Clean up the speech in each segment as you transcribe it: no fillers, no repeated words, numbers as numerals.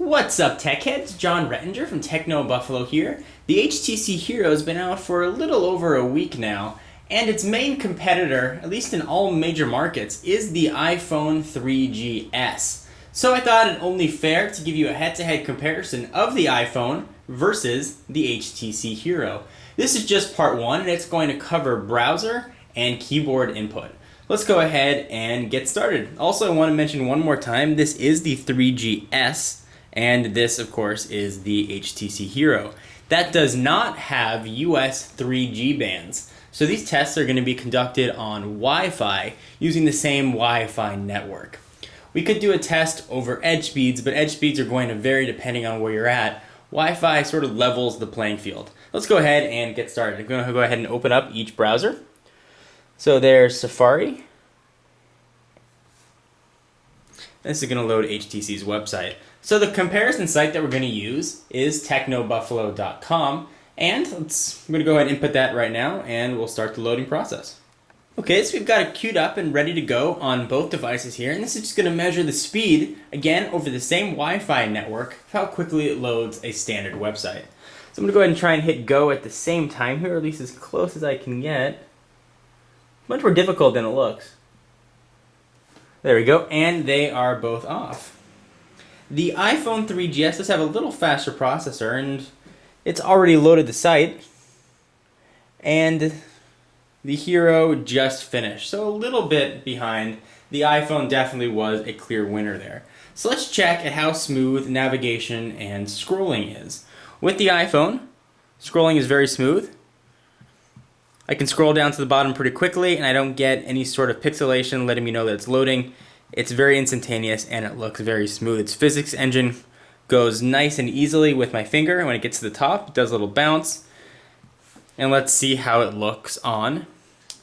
What's up, tech heads? John Rettinger from TechnoBuffalo here. The HTC Hero has been out for a little over a week now, and its main competitor, at least in all major markets, is the iPhone 3GS. So I thought it only fair to give you a head-to-head comparison of the iPhone versus the HTC Hero. This is just part one, and it's going to cover browser and keyboard input. Let's go ahead and get started. Also, I want to mention one more time, this is the 3GS, and this, of course, is the HTC Hero. That does not have US 3G bands. So these tests are going to be conducted on Wi-Fi using the same Wi-Fi network. We could do a test over edge speeds, but edge speeds are going to vary depending on where you're at. Wi-Fi sort of levels the playing field. Let's go ahead and get started. I'm going to go ahead and open up each browser. So there's Safari. This is going to load HTC's website. So the comparison site that we're going to use is TechnoBuffalo.com, and I'm going to go ahead and input that right now, and we'll start the loading process. Okay, so we've got it queued up and ready to go on both devices here, and this is just going to measure the speed, again, over the same Wi-Fi network, of how quickly it loads a standard website. So I'm going to go ahead and try and hit go at the same time here, or at least as close as I can get. Much more difficult than it looks. There we go, and they are both off. The iPhone 3GS does have a little faster processor, and it's already loaded the site. And the Hero just finished, so a little bit behind. The iPhone definitely was a clear winner there. So let's check at how smooth navigation and scrolling is. With the iPhone, scrolling is very smooth. I can scroll down to the bottom pretty quickly, and I don't get any sort of pixelation letting me know that it's loading. It's very instantaneous, and it looks very smooth. Its physics engine goes nice and easily with my finger. When it gets to the top, it does a little bounce. And let's see how it looks on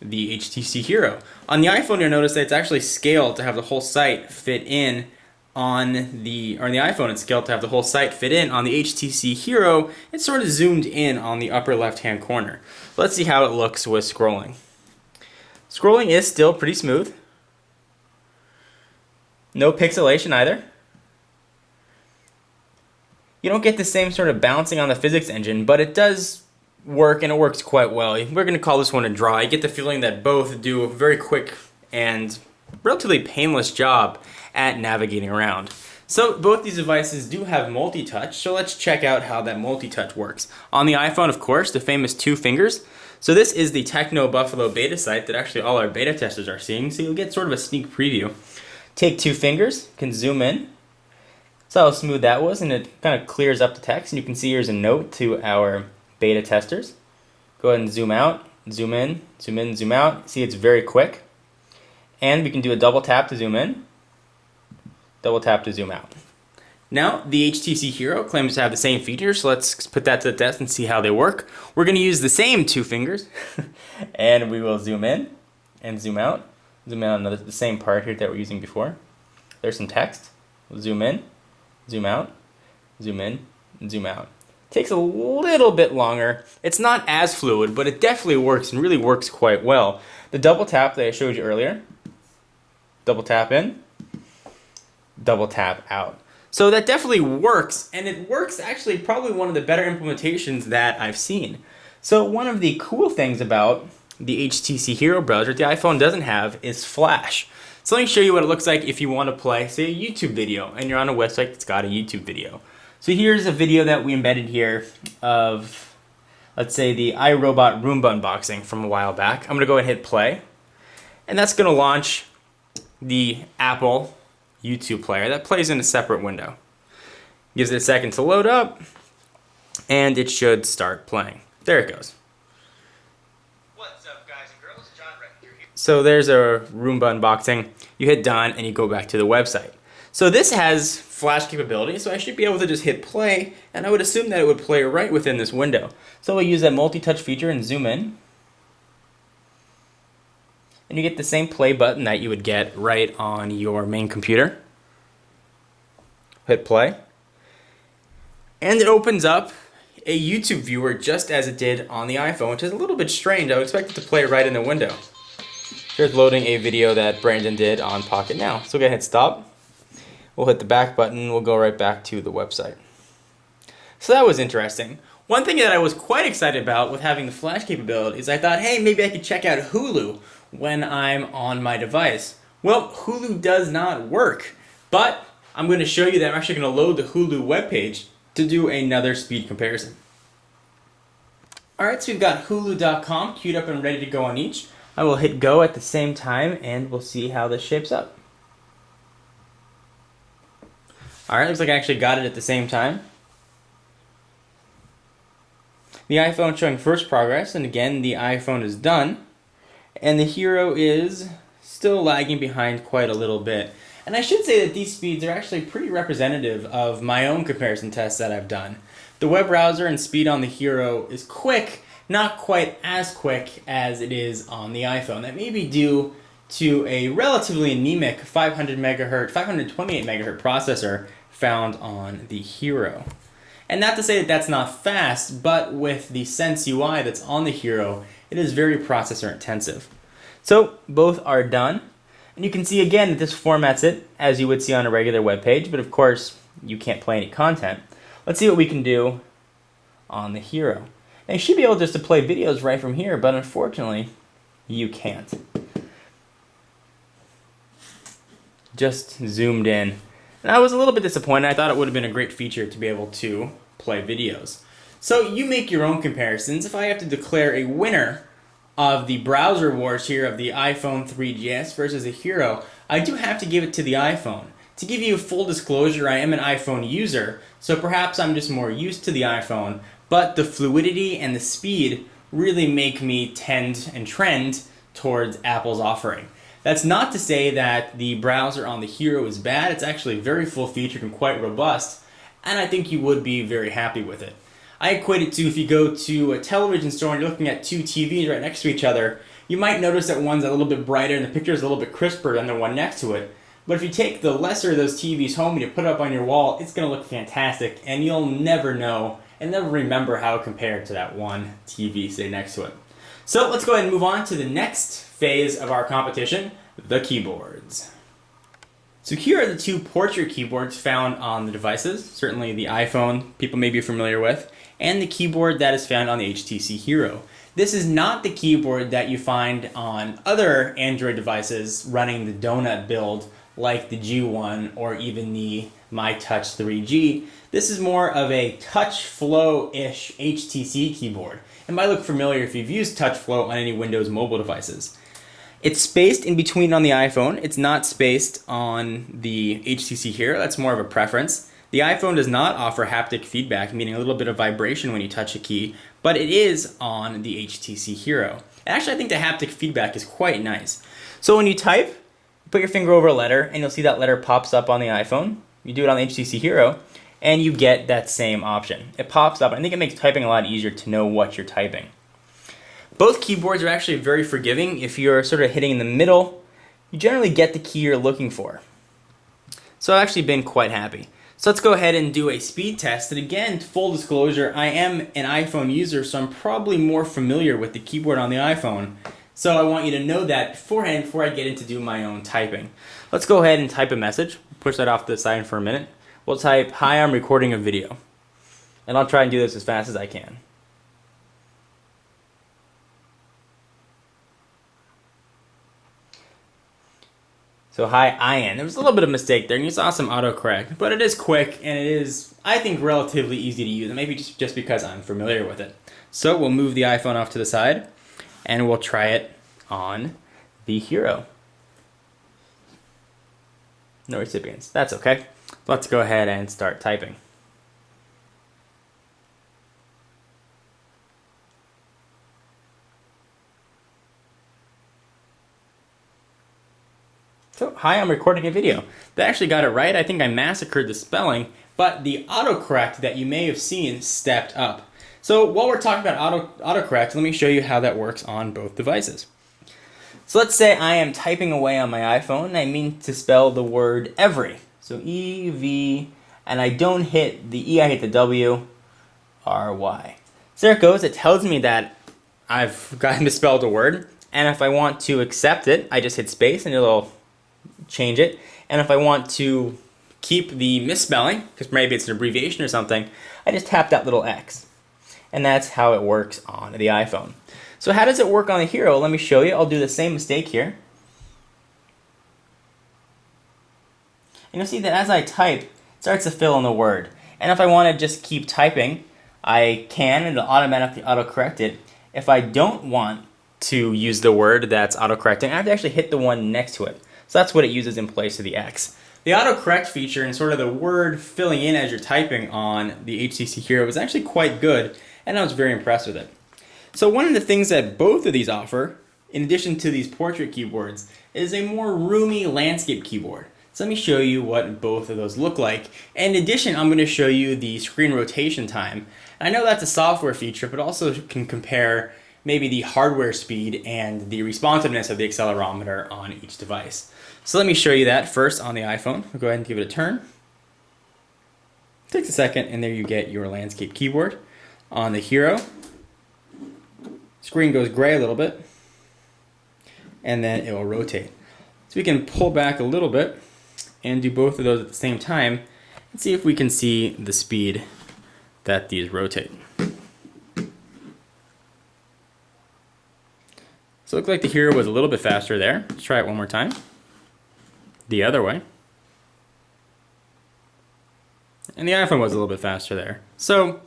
the HTC Hero. On the iPhone, you'll notice that it's actually scaled to have the whole site fit in on the iPhone, it's scaled to have the whole site fit in. On the HTC Hero, it's sort of zoomed in on the upper left-hand corner. Let's see how it looks with scrolling. Scrolling is still pretty smooth. No pixelation either. You don't get the same sort of bouncing on the physics engine, but it does work, and it works quite well. We're going to call this one a draw. You get the feeling that both do a very quick and relatively painless job at navigating around. So both these devices do have multi-touch, so let's check out how that multi-touch works. On the iPhone, of course, the famous two fingers. So this is the TechnoBuffalo beta site that actually all our beta testers are seeing, so you'll get sort of a sneak preview. Take two fingers, can zoom in. So how smooth that was, and it kind of clears up the text, and you can see here's a note to our beta testers. Go ahead and zoom out, zoom in, zoom out. See, it's very quick. And we can do a double tap to zoom in, double tap to zoom out. Now, the HTC Hero claims to have the same features, so let's put that to the test and see how they work. We're going to use the same two fingers, and we will zoom in and zoom out. Zoom in on the same part here that we're using before. There's some text. We'll zoom in, zoom out, zoom in, and zoom out. Takes a little bit longer. It's not as fluid, but it definitely works and really works quite well. The double tap that I showed you earlier, double tap in, double tap out. So that definitely works, and it works actually probably one of the better implementations that I've seen. So one of the cool things about the HTC Hero browser the iPhone doesn't have is Flash. So let me show you what it looks like if you want to play, say, a YouTube video, and you're on a website that's got a YouTube video. So here's a video that we embedded here of, let's say, the iRobot Roomba unboxing from a while back. I'm going to go ahead and hit play, and that's going to launch the Apple YouTube player that plays in a separate window. Gives it a second to load up, and it should start playing. There it goes. What's up, guys and girls? John Rettinger here. So there's a Roomba unboxing. You hit done, and you go back to the website. So this has Flash capability, so I should be able to just hit play, and I would assume that it would play right within this window. So we'll use that multi-touch feature and zoom in. And you get the same play button that you would get right on your main computer. Hit play. And it opens up a YouTube viewer just as it did on the iPhone, which is a little bit strange. I would expect it to play right in the window. Here's loading a video that Brandon did on Pocket Now. So go ahead and stop. We'll hit the back button, we'll go right back to the website. So that was interesting. One thing that I was quite excited about with having the flash capability is I thought, hey, maybe I could check out Hulu when I'm on my device. Well, Hulu does not work, but I'm going to show you that I'm actually going to load the Hulu webpage to do another speed comparison. Alright, so we've got Hulu.com queued up and ready to go on each. I will hit go at the same time and we'll see how this shapes up. Alright, looks like I actually got it at the same time. The iPhone showing first progress, and again, the iPhone is done. And the Hero is still lagging behind quite a little bit. And I should say that these speeds are actually pretty representative of my own comparison tests that I've done. The web browser and speed on the Hero is quick, not quite as quick as it is on the iPhone. That may be due to a relatively anemic 528 megahertz processor found on the Hero. And not to say that that's not fast, but with the Sense UI that's on the Hero, it is very processor intensive. So both are done. And you can see again that this formats it as you would see on a regular web page, but of course you can't play any content. Let's see what we can do on the Hero. Now you should be able just to play videos right from here, but unfortunately you can't. Just zoomed in. And I was a little bit disappointed. I thought it would have been a great feature to be able to play videos. So you make your own comparisons. If I have to declare a winner of the browser wars here of the iPhone 3GS versus the Hero, I do have to give it to the iPhone. To give you full disclosure, I am an iPhone user, so perhaps I'm just more used to the iPhone, but the fluidity and the speed really make me tend and trend towards Apple's offering. That's not to say that the browser on the Hero is bad. It's actually very full-featured and quite robust, and I think you would be very happy with it. I equate it to if you go to a television store and you're looking at two TVs right next to each other, you might notice that one's a little bit brighter and the picture is a little bit crisper than the one next to it. But if you take the lesser of those TVs home and you put it up on your wall, it's going to look fantastic, and you'll never know and never remember how it compared to that one TV sitting next to it. So let's go ahead and move on to the next phase of our competition, the keyboards. So here are the two portrait keyboards found on the devices, certainly the iPhone people may be familiar with, and the keyboard that is found on the HTC Hero. This is not the keyboard that you find on other Android devices running the donut build like the G1 or even the MyTouch 3G. This is more of a TouchFlow-ish HTC keyboard. It might look familiar if you've used TouchFlow on any Windows mobile devices. It's spaced in between on the iPhone. It's not spaced on the HTC Hero. That's more of a preference. The iPhone does not offer haptic feedback, meaning a little bit of vibration when you touch a key, but it is on the HTC Hero. Actually, I think the haptic feedback is quite nice. So when you type, you put your finger over a letter, and you'll see that letter pops up on the iPhone. You do it on the HTC Hero, and you get that same option. It pops up, and I think it makes typing a lot easier to know what you're typing. Both keyboards are actually very forgiving. If you're sort of hitting in the middle, you generally get the key you're looking for. So I've actually been quite happy. So let's go ahead and do a speed test. And again, full disclosure, I am an iPhone user, so I'm probably more familiar with the keyboard on the iPhone. So I want you to know that beforehand before I get into do my own typing. Let's go ahead and type a message. Push that off to the side for a minute. We'll type, "Hi, I'm recording a video." And I'll try and do this as fast as I can. So hi, Ian. There was a little bit of mistake there, and you saw some autocorrect, but it is quick, and it is, I think, relatively easy to use, and maybe just because I'm familiar with it. So we'll move the iPhone off to the side, and we'll try it on the Hero. No recipients. That's okay. Let's go ahead and start typing. So, hi, I'm recording a video. They actually got it right. I think I massacred the spelling, but the autocorrect that you may have seen stepped up. So while we're talking about autocorrect, let me show you how that works on both devices. So let's say I am typing away on my iPhone, and I mean to spell the word every. So E-V, and I don't hit the E, I hit the W, R-Y. So there it goes. It tells me that I've got misspelled a word, and if I want to accept it, I just hit space, and it'll change it. And if I want to keep the misspelling, because maybe it's an abbreviation or something, I just tap that little X. And that's how it works on the iPhone. So how does it work on the Hero? Let me show you. I'll do the same mistake here. And you'll see that as I type, it starts to fill in the word. And if I want to just keep typing, I can, and it'll automatically autocorrect it. If I don't want to use the word that's autocorrecting, I have to actually hit the one next to it. So that's what it uses in place of the X. The autocorrect feature and sort of the word filling in as you're typing on the HTC Hero is actually quite good, and I was very impressed with it. So one of the things that both of these offer, in addition to these portrait keyboards, is a more roomy landscape keyboard. So let me show you what both of those look like. In addition, I'm going to show you the screen rotation time. I know that's a software feature, but also can compare maybe the hardware speed and the responsiveness of the accelerometer on each device. So let me show you that first on the iPhone. I'll go ahead and give it a turn. Takes a second, and there you get your landscape keyboard. On the Hero, screen goes gray a little bit, and then it will rotate. So we can pull back a little bit and do both of those at the same time and see if we can see the speed that these rotate. So it looked like the Hero was a little bit faster there. Let's try it one more time. The other way. And the iPhone was a little bit faster there. So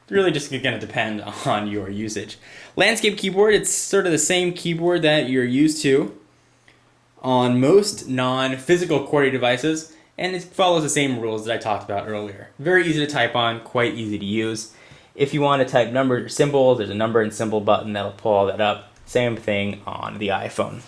it's really just going to depend on your usage. Landscape keyboard, it's sort of the same keyboard that you're used to on most non-physical QWERTY devices, and it follows the same rules that I talked about earlier. Very easy to type on, quite easy to use. If you want to type numbers or symbols, there's a number and symbol button that'll pull all that up. Same thing on the iPhone.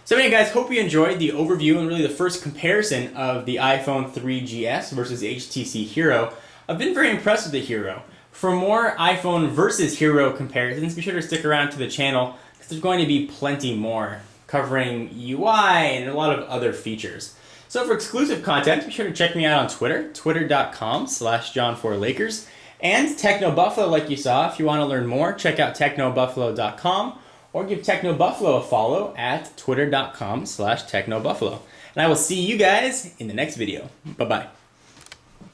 So anyway guys, hope you enjoyed the overview and really the first comparison of the iPhone 3GS versus HTC Hero. I've been very impressed with the Hero. For more iPhone versus Hero comparisons, be sure to stick around to the channel because there's going to be plenty more covering UI and a lot of other features. So for exclusive content, be sure to check me out on Twitter, twitter.com/John4Lakers, and TechnoBuffalo like you saw. If you want to learn more, check out TechnoBuffalo.com or give TechnoBuffalo a follow at twitter.com/TechnoBuffalo. And I will see you guys in the next video. Bye-bye.